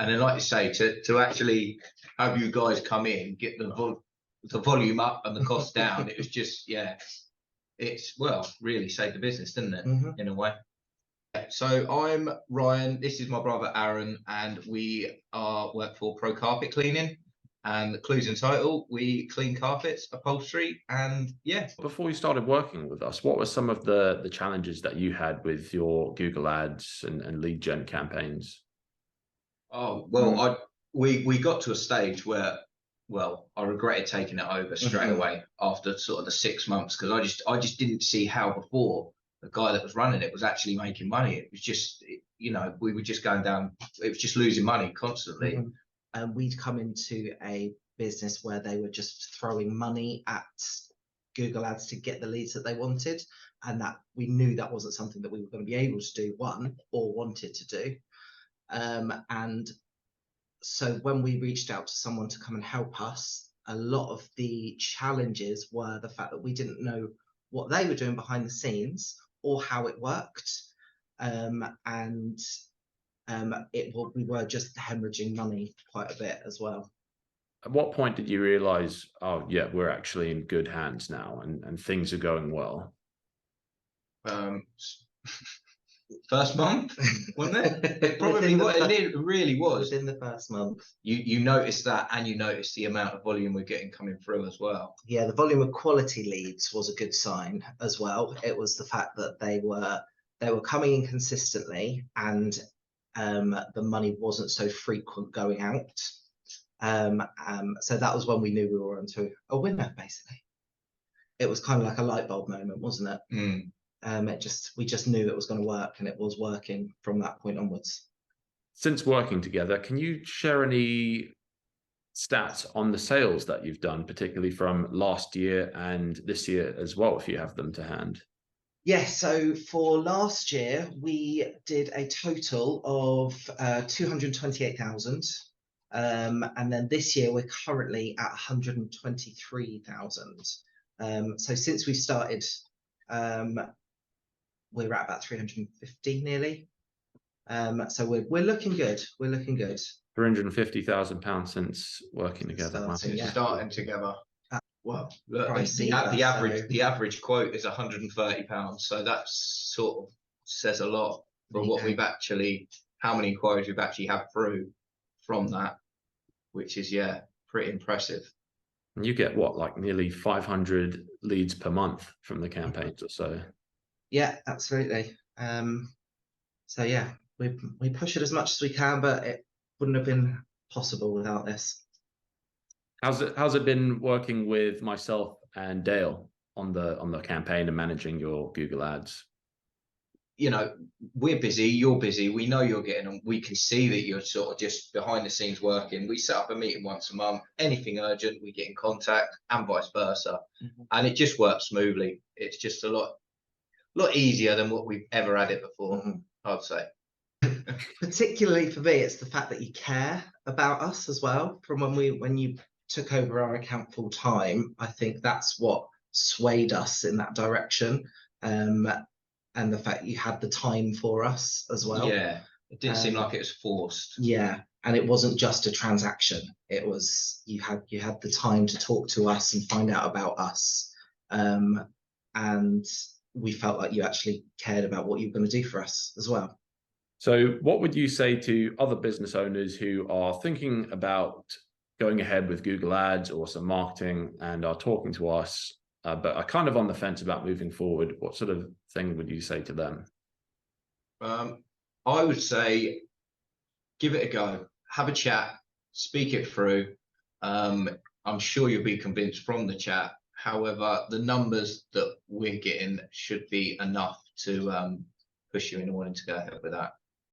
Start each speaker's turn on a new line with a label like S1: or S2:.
S1: And then, like you say, to actually have you guys come in, get the volume up and the cost down, it was just, yeah, it's, well, really saved the business, didn't it? In a way. So I'm Ryan, this is my brother Aaron, and we work for Pro Carpet Cleaning. And the clue's in title, we clean carpets, upholstery, and yeah.
S2: Before you started working with us, what were some of the challenges that you had with your Google Ads and lead gen campaigns?
S1: Oh, well, we got to a stage where, well, I regretted taking it over straight away after sort of the 6 months, because I just didn't see how before the guy that was running it was actually making money. It was just, you know, we were just going down, it was just losing money constantly.
S3: And we'd come into a business where they were just throwing money at Google Ads to get the leads that they wanted, and that we knew that wasn't something that we were going to be able to do, or wanted to do. And so when we reached out to someone to come and help us, a lot of the challenges were the fact that we didn't know what they were doing behind the scenes or how it worked. We were just hemorrhaging money quite a bit as well.
S2: At what point did you realize, oh yeah, we're actually in good hands now and things are going well?
S1: First month, wasn't it? It probably was. It really was.
S3: Within the first month.
S1: You noticed that, and you noticed the amount of volume we're getting coming through as well.
S3: Yeah, the volume of quality leads was a good sign as well. It was the fact that they were coming in consistently, and the money wasn't so frequent going out. So that was when we knew we were onto a winner, basically. It was kind of like a light bulb moment, wasn't it? We just knew it was going to work, and it was working from that point onwards.
S2: Since working together, can you share any stats on the sales that you've done, particularly from last year and this year as well, if you have them to hand?
S3: Yeah, so for last year, we did a total of 228,000. And then this year, we're currently at 123,000. So since we started, we're at about 350 nearly. So we're looking good. We're looking good.
S2: £350,000 since working together.
S1: Starting together. Well, look, the average quote is £130, so that sort of says a lot for what we've actually, how many inquiries we've actually had through from that, which is, yeah, pretty impressive.
S2: And you get what, like nearly 500 leads per month from the campaigns or so?
S3: Yeah, absolutely. So yeah, we push it as much as we can, but it wouldn't have been possible without this.
S2: How's it been working with myself and Dale on the campaign and managing your Google Ads?
S1: You know, we're busy, you're busy, we know you're getting them, we can see that you're sort of just behind the scenes working. We set up a meeting once a month, anything urgent, we get in contact, and vice versa. And it just works smoothly. It's just a lot easier than what we've ever had it before, I'd say.
S3: Particularly for me, it's the fact that you care about us as well. From when you took over our account full time, I think that's what swayed us in that direction. And the fact you had the time for us as well.
S1: Yeah, it didn't seem like it was forced.
S3: Yeah, and it wasn't just a transaction. It was you had the time to talk to us and find out about us, and we felt like you actually cared about what you were going to do for us as well.
S2: So what would you say to other business owners who are thinking about going ahead with Google Ads or some marketing and are talking to us, but are kind of on the fence about moving forward? What sort of thing would you say to them?
S1: I would say, give it a go, have a chat, speak it through. I'm sure you'll be convinced from the chat. However, the numbers that we're getting should be enough to push you into wanting to go ahead with that.